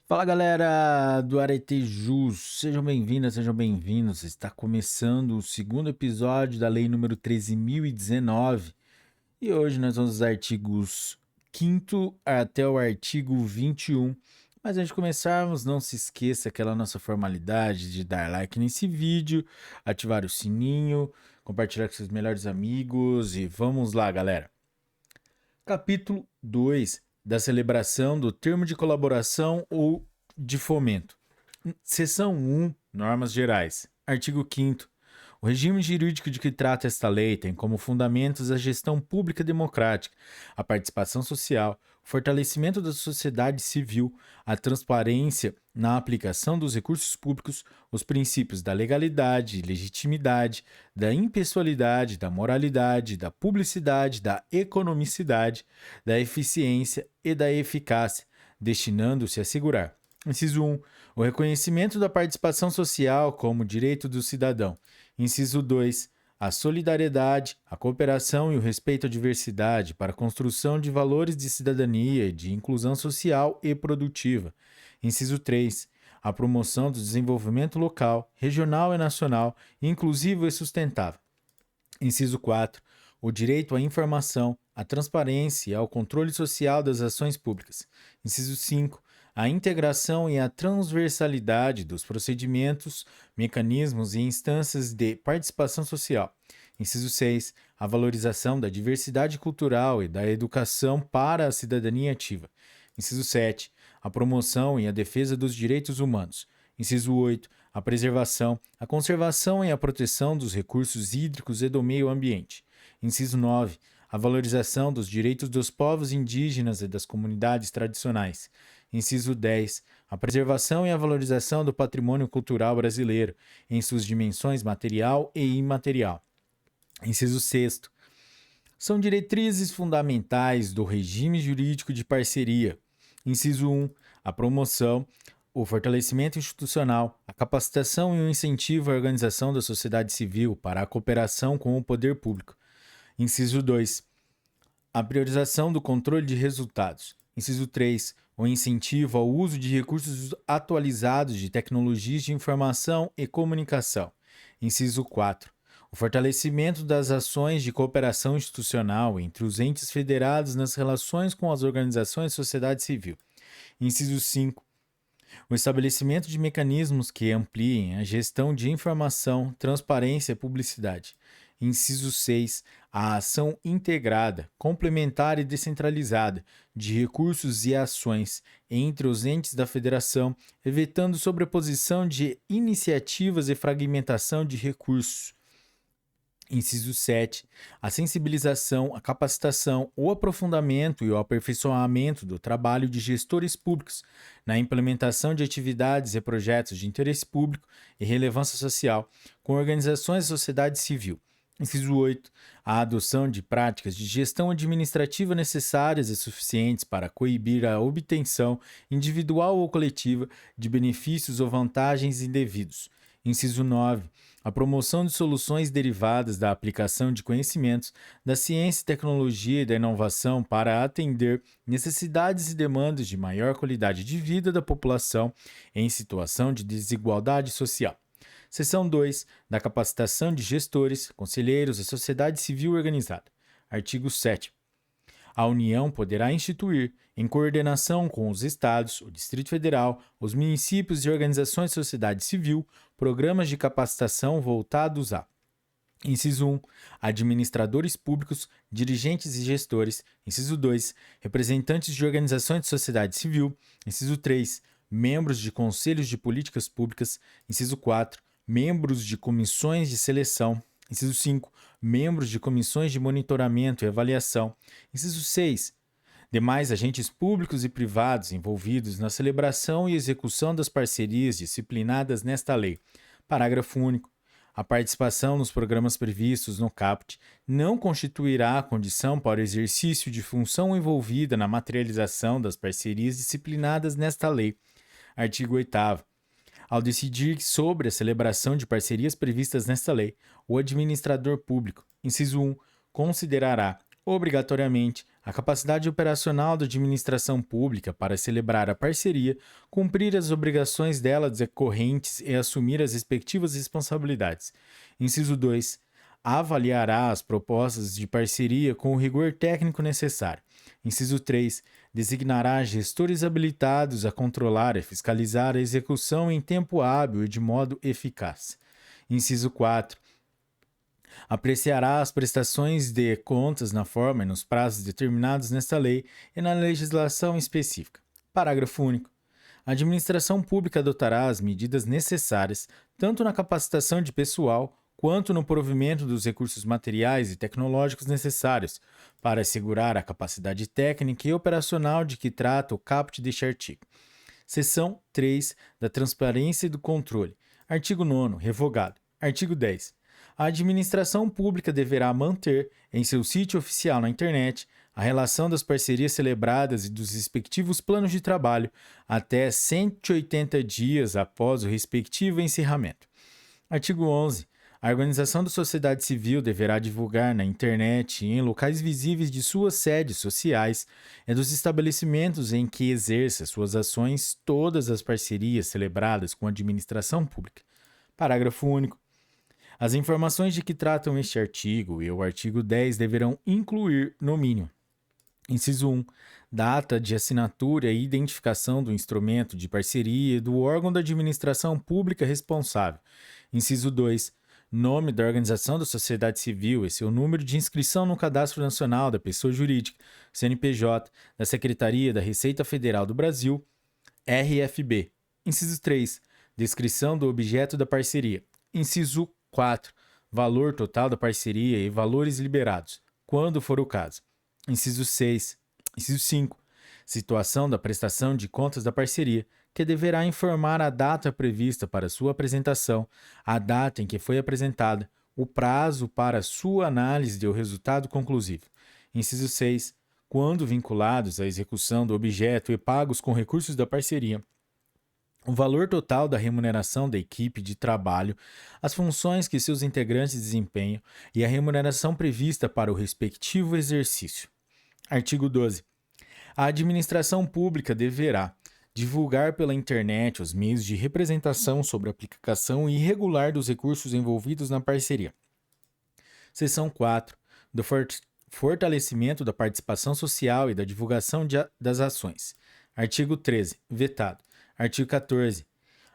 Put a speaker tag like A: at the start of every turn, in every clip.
A: Fala galera do Aretejus, sejam bem-vindas, sejam bem-vindos. Está começando o segundo episódio da Lei número 13.019 e hoje nós vamos dos artigos 5º até o artigo 21. Mas antes de começarmos, não se esqueça aquela nossa formalidade de dar like nesse vídeo, ativar o sininho, compartilhar com seus melhores amigos e vamos lá, galera. Capítulo 2 da celebração do termo de colaboração ou de fomento. Seção 1, normas gerais. Artigo 5º. O regime jurídico de que trata esta lei tem como fundamentos a gestão pública democrática, a participação social, o fortalecimento da sociedade civil, a transparência na aplicação dos recursos públicos, os princípios da legalidade e legitimidade, da impessoalidade, da moralidade, da publicidade, da economicidade, da eficiência e da eficácia, destinando-se a assegurar. Inciso 1. O reconhecimento da participação social como direito do cidadão. Inciso 2. A solidariedade, a cooperação e o respeito à diversidade para a construção de valores de cidadania e de inclusão social e produtiva. Inciso 3. A promoção do desenvolvimento local, regional e nacional, inclusivo e sustentável. Inciso 4. O direito à informação, à transparência e ao controle social das ações públicas. Inciso 5. A integração e a transversalidade dos procedimentos, mecanismos e instâncias de participação social. Inciso 6. A valorização da diversidade cultural e da educação para a cidadania ativa. Inciso 7. A promoção e a defesa dos direitos humanos. Inciso 8. A preservação, a conservação e a proteção dos recursos hídricos e do meio ambiente. Inciso 9. A valorização dos direitos dos povos indígenas e das comunidades tradicionais. Inciso 10. A preservação e a valorização do patrimônio cultural brasileiro, em suas dimensões material e imaterial. Inciso 6. São diretrizes fundamentais do regime jurídico de parceria. Inciso 1. A promoção, o fortalecimento institucional, a capacitação e o incentivo à organização da sociedade civil para a cooperação com o poder público. Inciso 2. A priorização do controle de resultados. Inciso 3. O incentivo ao uso de recursos atualizados de tecnologias de informação e comunicação. Inciso 4. O fortalecimento das ações de cooperação institucional entre os entes federados nas relações com as organizações da sociedade civil. Inciso 5. O estabelecimento de mecanismos que ampliem a gestão de informação, transparência e publicidade. Inciso 6. A ação integrada, complementar e descentralizada de recursos e ações entre os entes da federação, evitando sobreposição de iniciativas e fragmentação de recursos. Inciso 7. A sensibilização, a capacitação, o aprofundamento e o aperfeiçoamento do trabalho de gestores públicos na implementação de atividades e projetos de interesse público e relevância social com organizações da sociedade civil. Inciso 8. A adoção de práticas de gestão administrativa necessárias e suficientes para coibir a obtenção, individual ou coletiva, de benefícios ou vantagens indevidos. Inciso 9. A promoção de soluções derivadas da aplicação de conhecimentos, da ciência, tecnologia e da inovação para atender necessidades e demandas de maior qualidade de vida da população em situação de desigualdade social. Seção 2. Da capacitação de gestores, conselheiros e sociedade civil organizada. Artigo 7º. A União poderá instituir, em coordenação com os Estados, o Distrito Federal, os municípios e organizações de sociedade civil, programas de capacitação voltados a: Inciso 1. Administradores públicos, dirigentes e gestores. Inciso 2. Representantes de organizações de sociedade civil. Inciso 3. Membros de conselhos de políticas públicas. Inciso 4. Membros de comissões de seleção. Inciso 5. Membros de comissões de monitoramento e avaliação. Inciso 6. Demais agentes públicos e privados envolvidos na celebração e execução das parcerias disciplinadas nesta lei. Parágrafo único. A participação nos programas previstos no caput não constituirá condição para o exercício de função envolvida na materialização das parcerias disciplinadas nesta lei. Artigo 8º. Ao decidir sobre a celebração de parcerias previstas nesta lei, o administrador público, inciso 1, considerará obrigatoriamente, a capacidade operacional da administração pública para celebrar a parceria, cumprir as obrigações dela decorrentes e assumir as respectivas responsabilidades. Inciso 2. Avaliará as propostas de parceria com o rigor técnico necessário. Inciso 3. Designará gestores habilitados a controlar e fiscalizar a execução em tempo hábil e de modo eficaz. Inciso 4. Apreciará as prestações de contas na forma e nos prazos determinados nesta lei e na legislação específica. Parágrafo único. A administração pública adotará as medidas necessárias, tanto na capacitação de pessoal, quanto no provimento dos recursos materiais e tecnológicos necessários, para assegurar a capacidade técnica e operacional de que trata o caput deste artigo. Seção 3 da Transparência e do Controle. Artigo 9º, revogado. Artigo 10. A administração pública deverá manter, em seu sítio oficial na internet, a relação das parcerias celebradas e dos respectivos planos de trabalho até 180 dias após o respectivo encerramento. Artigo 11. A organização da sociedade civil deverá divulgar na internet e em locais visíveis de suas sedes sociais e dos estabelecimentos em que exerça suas ações todas as parcerias celebradas com a administração pública. Parágrafo único. As informações de que tratam este artigo e o artigo 10 deverão incluir, no mínimo, inciso 1, data de assinatura e identificação do instrumento de parceria e do órgão da administração pública responsável. Inciso 2, nome da organização da sociedade civil e seu número de inscrição no Cadastro Nacional da Pessoa Jurídica, CNPJ, da Secretaria da Receita Federal do Brasil, RFB. Inciso 3, descrição do objeto da parceria. Inciso 4. Valor total da parceria e valores liberados, quando for o caso. Inciso 5. Situação da prestação de contas da parceria, que deverá informar a data prevista para sua apresentação, a data em que foi apresentada, o prazo para sua análise e o resultado conclusivo. Inciso 6. Quando vinculados à execução do objeto e pagos com recursos da parceria, o valor total da remuneração da equipe de trabalho, as funções que seus integrantes desempenham e a remuneração prevista para o respectivo exercício. Artigo 12. A administração pública deverá divulgar pela internet os meios de representação sobre a aplicação irregular dos recursos envolvidos na parceria. Seção 4. Do fortalecimento da participação social e da divulgação das ações. Artigo 13. Vetado. Artigo 14.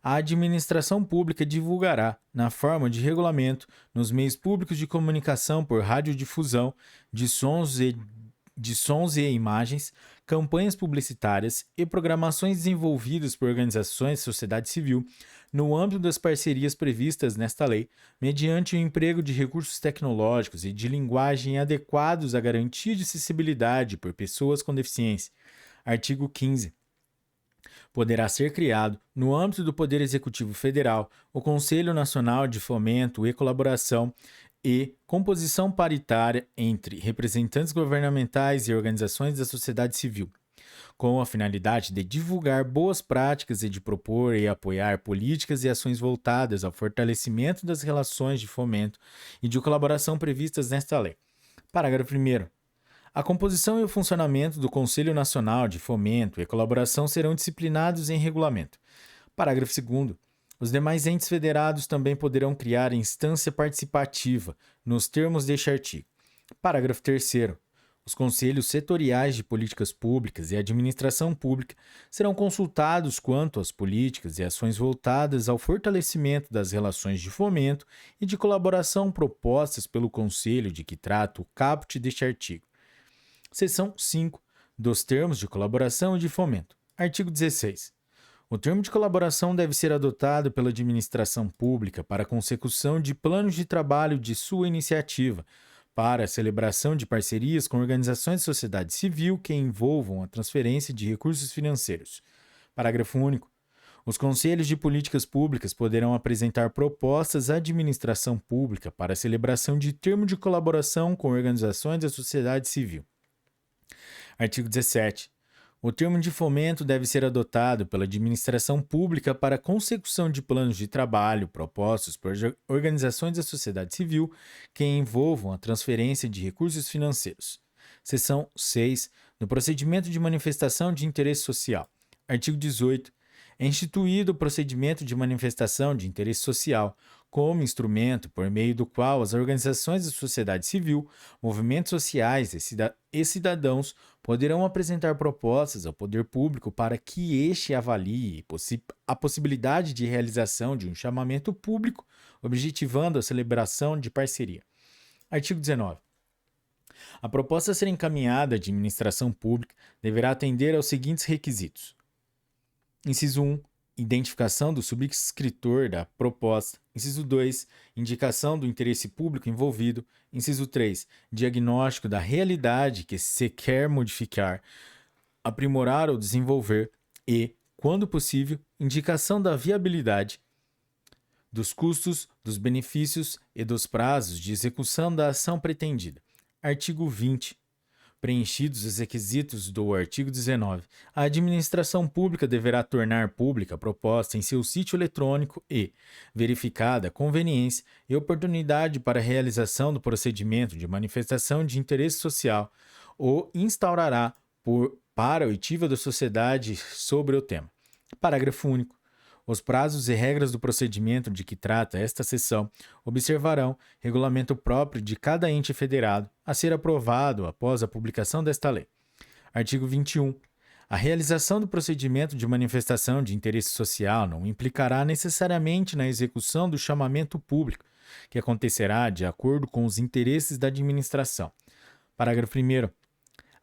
A: A administração pública divulgará, na forma de regulamento, nos meios públicos de comunicação por radiodifusão, de sons e imagens, campanhas publicitárias e programações desenvolvidas por organizações de sociedade civil, no âmbito das parcerias previstas nesta lei, mediante o emprego de recursos tecnológicos e de linguagem adequados à garantia de acessibilidade por pessoas com deficiência. Artigo 15. Poderá ser criado, no âmbito do Poder Executivo Federal, o Conselho Nacional de Fomento e Colaboração e composição paritária entre representantes governamentais e organizações da sociedade civil, com a finalidade de divulgar boas práticas e de propor e apoiar políticas e ações voltadas ao fortalecimento das relações de fomento e de colaboração previstas nesta lei. Parágrafo 1º. A composição e o funcionamento do Conselho Nacional de Fomento e Colaboração serão disciplinados em regulamento. Parágrafo 2º. Os demais entes federados também poderão criar instância participativa, nos termos deste artigo. Parágrafo 3º. Os conselhos setoriais de políticas públicas e administração pública serão consultados quanto às políticas e ações voltadas ao fortalecimento das relações de fomento e de colaboração propostas pelo conselho de que trata o caput deste artigo. Seção 5. Dos termos de colaboração e de fomento. Artigo 16. O termo de colaboração deve ser adotado pela administração pública para a consecução de planos de trabalho de sua iniciativa, para a celebração de parcerias com organizações de sociedade civil que envolvam a transferência de recursos financeiros. Parágrafo único. Os conselhos de políticas públicas poderão apresentar propostas à administração pública para a celebração de termo de colaboração com organizações da sociedade civil. Artigo 17. O termo de fomento deve ser adotado pela administração pública para a consecução de planos de trabalho propostos por organizações da sociedade civil que envolvam a transferência de recursos financeiros. Seção 6. No procedimento de manifestação de interesse social. Artigo 18. É instituído o procedimento de manifestação de interesse social como instrumento por meio do qual as organizações da sociedade civil, movimentos sociais e cidadãos poderão apresentar propostas ao poder público para que este avalie a possibilidade de realização de um chamamento público, objetivando a celebração de parceria. Artigo 19. A proposta a ser encaminhada à administração pública deverá atender aos seguintes requisitos. Inciso 1. Identificação do subscritor da proposta. Inciso 2. Indicação do interesse público envolvido. Inciso 3. Diagnóstico da realidade que se quer modificar, aprimorar ou desenvolver. E, quando possível, indicação da viabilidade, dos custos, dos benefícios e dos prazos de execução da ação pretendida. Artigo 20. Preenchidos os requisitos do artigo 19, a administração pública deverá tornar pública a proposta em seu sítio eletrônico e, verificada a conveniência e oportunidade para a realização do procedimento de manifestação de interesse social, o instaurará para a oitiva da sociedade sobre o tema. Parágrafo único. Os prazos e regras do procedimento de que trata esta seção observarão regulamento próprio de cada ente federado a ser aprovado após a publicação desta lei. Artigo 21. A realização do procedimento de manifestação de interesse social não implicará necessariamente na execução do chamamento público, que acontecerá de acordo com os interesses da administração. Parágrafo 1º.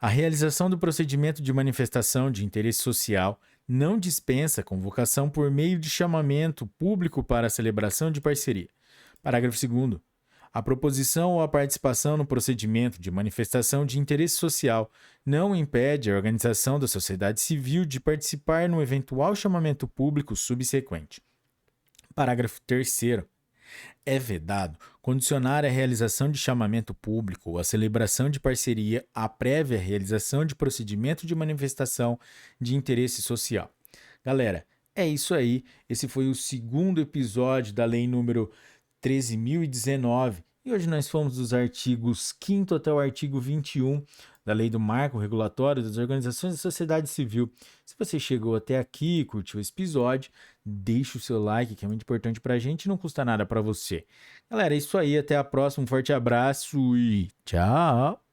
A: A realização do procedimento de manifestação de interesse social não dispensa convocação por meio de chamamento público para a celebração de parceria. Parágrafo 2º. A proposição ou a participação no procedimento de manifestação de interesse social não impede a organização da sociedade civil de participar no eventual chamamento público subsequente. Parágrafo 3º. É vedado condicionar a realização de chamamento público ou a celebração de parceria à prévia realização de procedimento de manifestação de interesse social. Galera, é isso aí. Esse foi o segundo episódio da Lei número 13.019. E hoje nós fomos dos artigos 5º até o artigo 21 da Lei do Marco Regulatório das Organizações da Sociedade Civil. Se você chegou até aqui e curtiu esse episódio, deixa o seu like, que é muito importante pra gente e não custa nada pra você. Galera, é isso aí. Até a próxima. Um forte abraço e tchau!